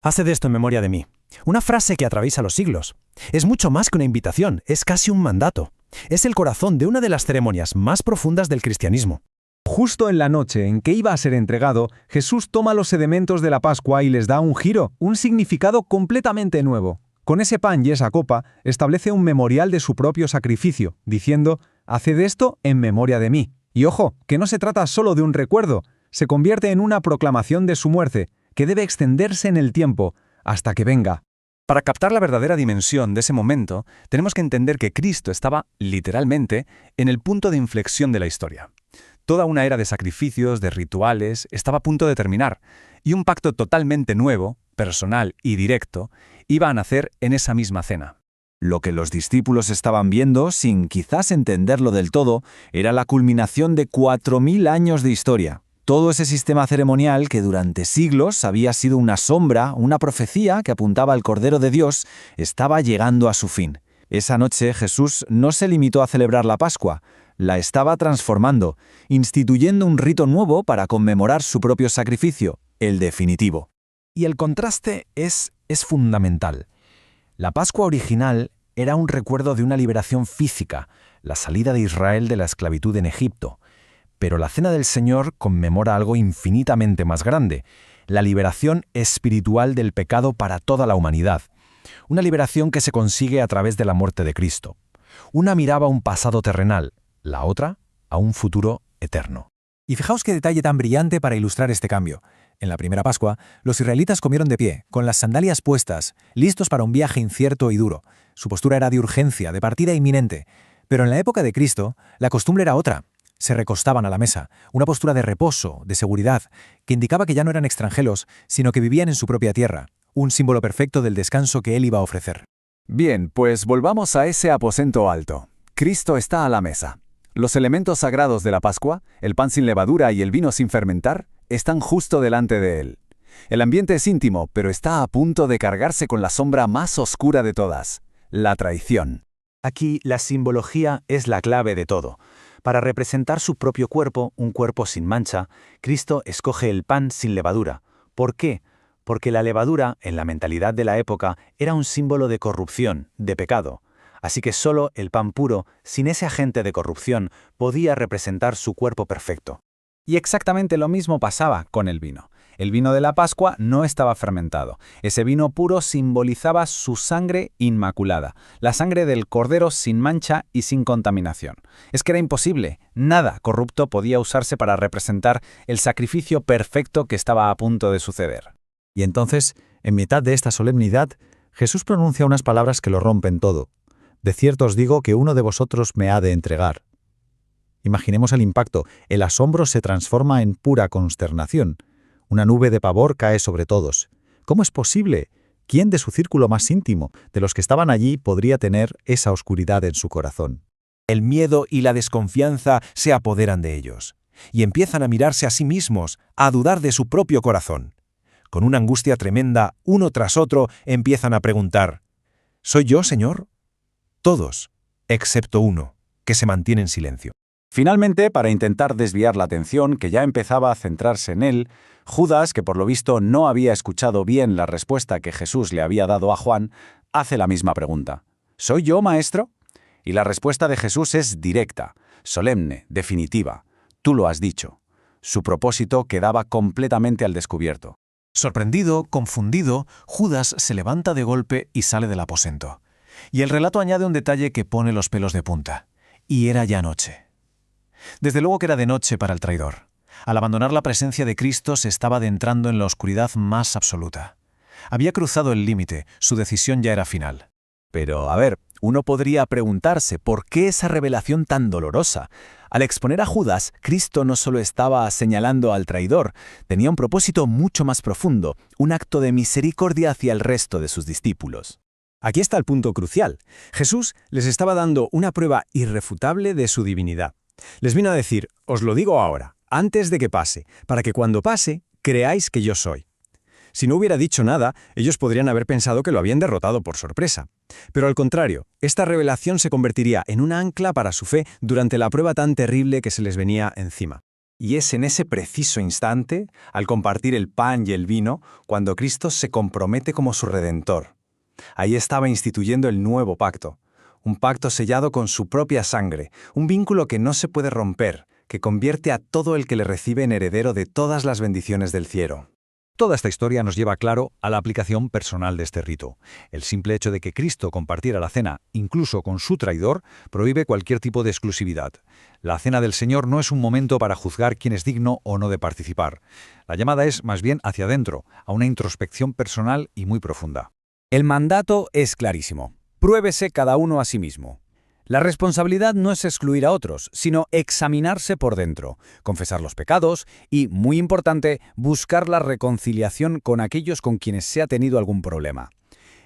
Haced esto en memoria de mí. Una frase que atraviesa los siglos. Es mucho más que una invitación, es casi un mandato. Es el corazón de una de las ceremonias más profundas del cristianismo. Justo en la noche en que iba a ser entregado, Jesús toma los elementos de la Pascua y les da un giro, un significado completamente nuevo. Con ese pan y esa copa, establece un memorial de su propio sacrificio, diciendo: «Haced esto en memoria de mí». Y ojo, que no se trata solo de un recuerdo, se convierte en una proclamación de su muerte, que debe extenderse en el tiempo, hasta que venga. Para captar la verdadera dimensión de ese momento, tenemos que entender que Cristo estaba, literalmente, en el punto de inflexión de la historia. Toda una era de sacrificios, de rituales, estaba a punto de terminar, y un pacto totalmente nuevo, personal y directo, iba a nacer en esa misma cena. Lo que los discípulos estaban viendo, sin quizás entenderlo del todo, era la culminación de 4000 años de historia. Todo ese sistema ceremonial que durante siglos había sido una sombra, una profecía que apuntaba al Cordero de Dios, estaba llegando a su fin. Esa noche Jesús no se limitó a celebrar la Pascua, la estaba transformando, instituyendo un rito nuevo para conmemorar su propio sacrificio, el definitivo. Y el contraste es fundamental. La Pascua original era un recuerdo de una liberación física, la salida de Israel de la esclavitud en Egipto. Pero la Cena del Señor conmemora algo infinitamente más grande, la liberación espiritual del pecado para toda la humanidad. Una liberación que se consigue a través de la muerte de Cristo. Una miraba a un pasado terrenal, la otra a un futuro eterno. Y fijaos qué detalle tan brillante para ilustrar este cambio. En la primera Pascua, los israelitas comieron de pie, con las sandalias puestas, listos para un viaje incierto y duro. Su postura era de urgencia, de partida inminente. Pero en la época de Cristo, la costumbre era otra. Se recostaban a la mesa, una postura de reposo, de seguridad, que indicaba que ya no eran extranjeros, sino que vivían en su propia tierra, un símbolo perfecto del descanso que él iba a ofrecer. Bien, pues volvamos a ese aposento alto. Cristo está a la mesa. Los elementos sagrados de la Pascua, el pan sin levadura y el vino sin fermentar, están justo delante de él. El ambiente es íntimo, pero está a punto de cargarse con la sombra más oscura de todas, la traición. Aquí la simbología es la clave de todo. Para representar su propio cuerpo, un cuerpo sin mancha, Cristo escoge el pan sin levadura. ¿Por qué? Porque la levadura, en la mentalidad de la época, era un símbolo de corrupción, de pecado. Así que solo el pan puro, sin ese agente de corrupción, podía representar su cuerpo perfecto. Y exactamente lo mismo pasaba con el vino. El vino de la Pascua no estaba fermentado. Ese vino puro simbolizaba su sangre inmaculada, la sangre del Cordero sin mancha y sin contaminación. Es que era imposible, nada corrupto podía usarse para representar el sacrificio perfecto que estaba a punto de suceder. Y entonces, en mitad de esta solemnidad, Jesús pronuncia unas palabras que lo rompen todo. De cierto os digo que uno de vosotros me ha de entregar. Imaginemos el impacto. El asombro se transforma en pura consternación. Una nube de pavor cae sobre todos. ¿Cómo es posible? ¿Quién de su círculo más íntimo, de los que estaban allí, podría tener esa oscuridad en su corazón? El miedo y la desconfianza se apoderan de ellos, y empiezan a mirarse a sí mismos, a dudar de su propio corazón. Con una angustia tremenda, uno tras otro, empiezan a preguntar: ¿soy yo, Señor? Todos, excepto uno, que se mantiene en silencio. Finalmente, para intentar desviar la atención, que ya empezaba a centrarse en él, Judas, que por lo visto no había escuchado bien la respuesta que Jesús le había dado a Juan, hace la misma pregunta. ¿Soy yo, maestro? Y la respuesta de Jesús es directa, solemne, definitiva. Tú lo has dicho. Su propósito quedaba completamente al descubierto. Sorprendido, confundido, Judas se levanta de golpe y sale del aposento. Y el relato añade un detalle que pone los pelos de punta. Y era ya noche. Desde luego que era de noche para el traidor. Al abandonar la presencia de Cristo se estaba adentrando en la oscuridad más absoluta. Había cruzado el límite, su decisión ya era final. Pero, a ver, uno podría preguntarse ¿por qué esa revelación tan dolorosa? Al exponer a Judas, Cristo no solo estaba señalando al traidor, tenía un propósito mucho más profundo, un acto de misericordia hacia el resto de sus discípulos. Aquí está el punto crucial. Jesús les estaba dando una prueba irrefutable de su divinidad. Les vino a decir: os lo digo ahora, antes de que pase, para que cuando pase, creáis que yo soy. Si no hubiera dicho nada, ellos podrían haber pensado que lo habían derrotado por sorpresa. Pero al contrario, esta revelación se convertiría en un ancla para su fe durante la prueba tan terrible que se les venía encima. Y es en ese preciso instante, al compartir el pan y el vino, cuando Cristo se compromete como su Redentor. Ahí estaba instituyendo el nuevo pacto, un pacto sellado con su propia sangre, un vínculo que no se puede romper, que convierte a todo el que le recibe en heredero de todas las bendiciones del cielo. Toda esta historia nos lleva claro a la aplicación personal de este rito. El simple hecho de que Cristo compartiera la cena, incluso con su traidor, prohíbe cualquier tipo de exclusividad. La cena del Señor no es un momento para juzgar quién es digno o no de participar. La llamada es más bien hacia adentro, a una introspección personal y muy profunda. El mandato es clarísimo. Pruébese cada uno a sí mismo. La responsabilidad no es excluir a otros, sino examinarse por dentro, confesar los pecados y, muy importante, buscar la reconciliación con aquellos con quienes se ha tenido algún problema.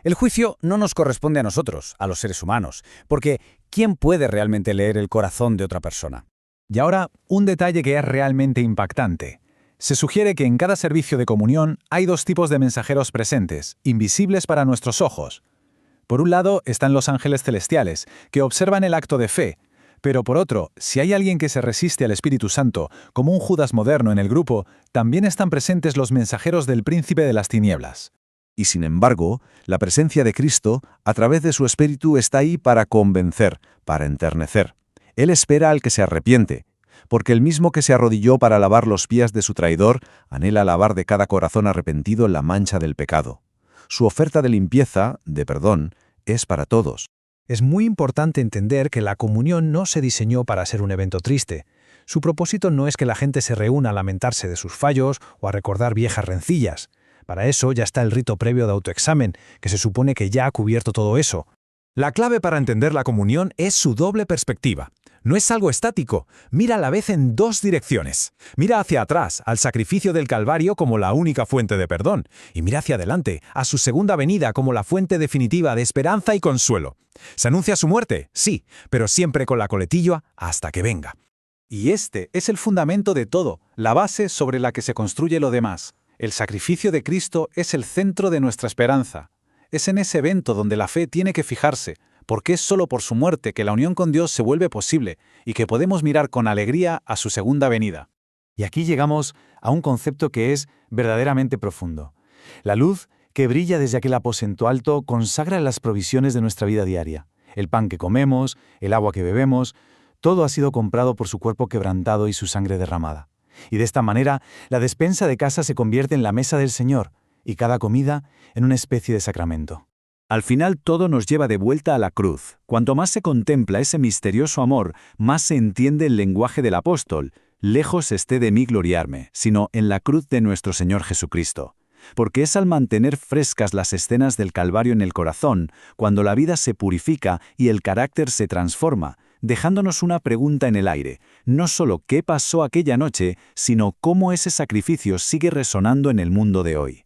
El juicio no nos corresponde a nosotros, a los seres humanos, porque ¿quién puede realmente leer el corazón de otra persona? Y ahora, un detalle que es realmente impactante. Se sugiere que en cada servicio de comunión hay dos tipos de mensajeros presentes, invisibles para nuestros ojos. Por un lado están los ángeles celestiales, que observan el acto de fe, pero por otro, si hay alguien que se resiste al Espíritu Santo, como un Judas moderno en el grupo, también están presentes los mensajeros del príncipe de las tinieblas. Y sin embargo, la presencia de Cristo, a través de su Espíritu, está ahí para convencer, para enternecer. Él espera al que se arrepiente, porque el mismo que se arrodilló para lavar los pies de su traidor, anhela lavar de cada corazón arrepentido la mancha del pecado. Su oferta de limpieza, de perdón, es para todos. Es muy importante entender que la comunión no se diseñó para ser un evento triste. Su propósito no es que la gente se reúna a lamentarse de sus fallos o a recordar viejas rencillas. Para eso ya está el rito previo de autoexamen, que se supone que ya ha cubierto todo eso. La clave para entender la comunión es su doble perspectiva. No es algo estático, mira a la vez en dos direcciones. Mira hacia atrás, al sacrificio del Calvario como la única fuente de perdón, y mira hacia adelante, a su segunda venida como la fuente definitiva de esperanza y consuelo. ¿Se anuncia su muerte? Sí, pero siempre con la coletilla hasta que venga. Y este es el fundamento de todo, la base sobre la que se construye lo demás. El sacrificio de Cristo es el centro de nuestra esperanza. Es en ese evento donde la fe tiene que fijarse, porque es solo por su muerte que la unión con Dios se vuelve posible y que podemos mirar con alegría a su segunda venida. Y aquí llegamos a un concepto que es verdaderamente profundo. La luz que brilla desde aquel aposento alto consagra las provisiones de nuestra vida diaria. El pan que comemos, el agua que bebemos, todo ha sido comprado por su cuerpo quebrantado y su sangre derramada. Y de esta manera, la despensa de casa se convierte en la mesa del Señor, y cada comida en una especie de sacramento. Al final todo nos lleva de vuelta a la cruz. Cuanto más se contempla ese misterioso amor, más se entiende el lenguaje del apóstol. Lejos esté de mí gloriarme, sino en la cruz de nuestro Señor Jesucristo. Porque es al mantener frescas las escenas del Calvario en el corazón, cuando la vida se purifica y el carácter se transforma, dejándonos una pregunta en el aire, no solo qué pasó aquella noche, sino cómo ese sacrificio sigue resonando en el mundo de hoy.